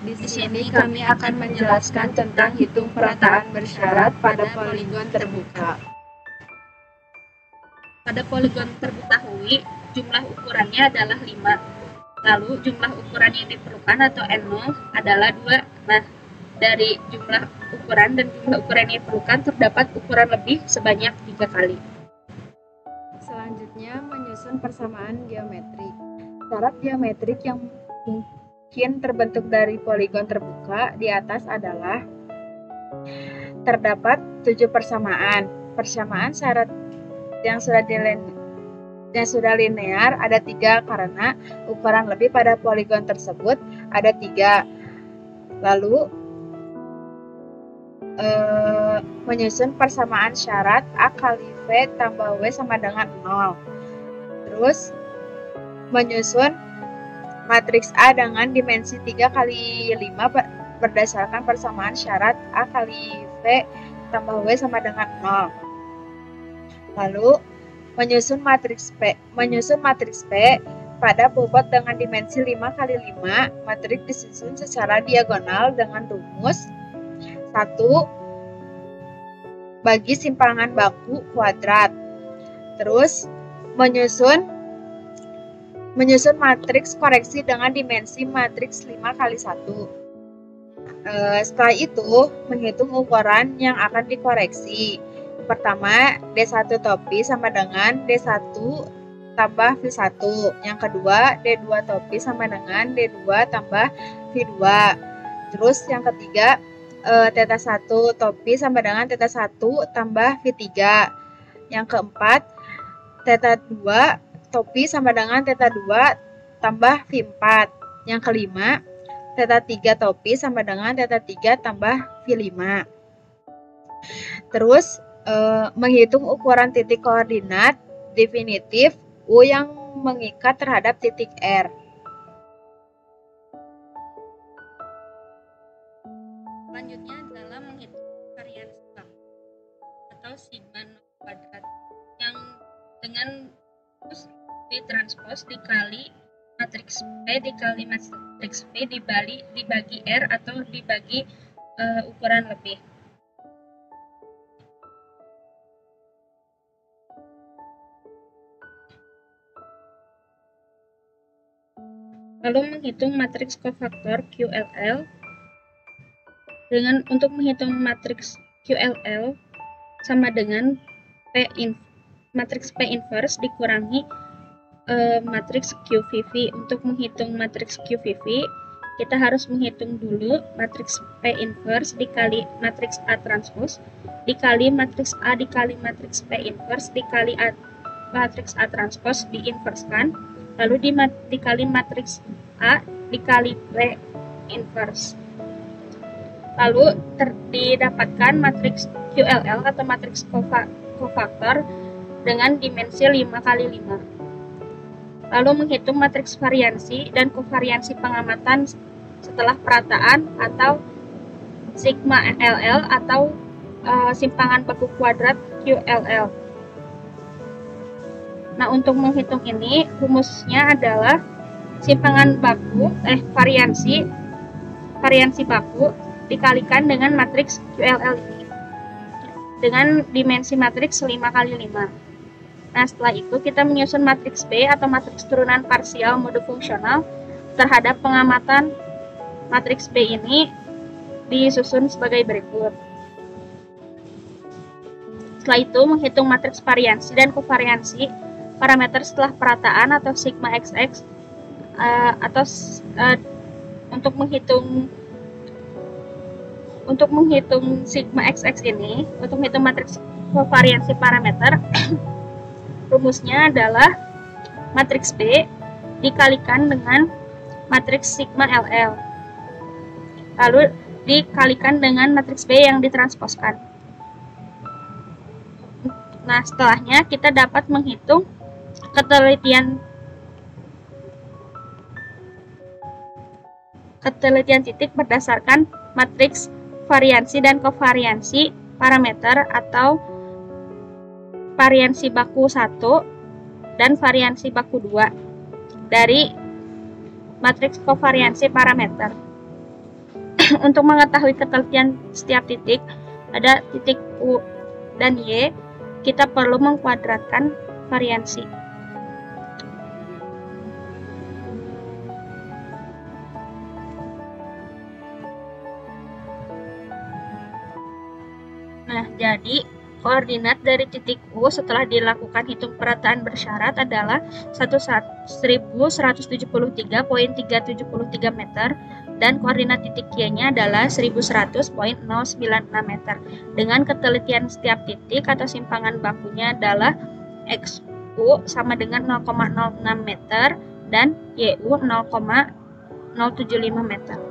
Di sini kami akan menjelaskan tentang hitung perataan bersyarat pada poligon terbuka. Pada poligon terbuka Hui, jumlah ukurannya adalah 5. Lalu jumlah ukuran yang diperlukan atau N0 adalah 2. Nah, dari jumlah ukuran dan jumlah ukuran yang diperlukan terdapat ukuran lebih sebanyak 3 kali. Selanjutnya menyusun persamaan geometrik. Syarat geometrik yang mungkin terbentuk dari poligon terbuka di atas adalah terdapat 7 persamaan. Persamaan syarat yang sudah linear ada 3 karena ukuran lebih pada poligon tersebut ada 3. Lalu menyusun persamaan syarat A kali V tambah W sama dengan 0. Terus menyusun matriks A dengan dimensi 3 kali 5 berdasarkan persamaan syarat A kali V tambah W sama dengan 0. Lalu menyusun matriks P pada bobot dengan dimensi 5 kali 5. Matriks disusun secara diagonal dengan rumus 1 bagi simpangan baku kuadrat. Terus menyusun matriks koreksi dengan dimensi matriks 5 kali 1. Setelah itu menghitung ukuran yang akan dikoreksi. Pertama, D1 topi sama dengan D1 tambah V1. Yang kedua, D2 topi sama dengan D2 tambah V2. Terus yang ketiga, Theta 1 topi sama dengan Theta 1 tambah V3. Yang keempat, Theta 2 topi sama dengan Theta 2 tambah V4. Yang kelima, Theta 3 topi sama dengan Theta 3 tambah V5. Terus menghitung ukuran titik koordinat definitif U yang mengikat terhadap titik R. Selanjutnya adalah menghitung variansi baku atau sigma kuadrat yang dengan V transpose dikali matriks P dikali matriks V dibagi R atau dibagi ukuran lebih. Lalu menghitung matriks kofaktor QLL. Untuk menghitung matriks QLL sama dengan matriks P inverse dikurangi matriks QVV. Untuk menghitung matriks QVV, kita harus menghitung dulu matriks P inverse dikali matriks A transpose dikali matriks A dikali matriks P inverse dikali matriks A transpose diinverskan, lalu dikali matriks A dikali P inverse. Lalu didapatkan matriks QLL atau matriks kofaktor dengan dimensi 5 kali 5. Lalu menghitung matriks variansi dan kovariansi pengamatan setelah perataan atau sigma LL atau simpangan baku kuadrat QLL. Nah, untuk menghitung ini rumusnya adalah simpangan baku variansi baku dikalikan dengan matriks QLL ini dengan dimensi matriks 5 kali 5. Nah, setelah itu kita menyusun matriks B atau matriks turunan parsial mode fungsional terhadap pengamatan matriks B ini disusun sebagai berikut. Setelah itu menghitung matriks variansi dan kovariansi parameter setelah perataan atau sigma XX untuk menghitung sigma XX ini, untuk menghitung matriks kovariansi parameter rumusnya adalah matriks B dikalikan dengan matriks sigma LL lalu dikalikan dengan matriks B yang ditransposkan. Nah, setelahnya kita dapat menghitung ketelitian titik berdasarkan matriks variansi dan kovariansi parameter atau variansi baku 1 dan variansi baku 2 dari matriks kovariansi parameter. Untuk mengetahui ketelitian setiap titik, pada titik U dan Y, kita perlu mengkuadratkan variansi. Nah, jadi koordinat dari titik U setelah dilakukan hitung perataan bersyarat adalah 1173.373 meter dan koordinat titik Y-nya adalah 1100.096 meter. Dengan ketelitian setiap titik atau simpangan bakunya adalah XU sama dengan 0,06 meter dan YU 0,075 meter.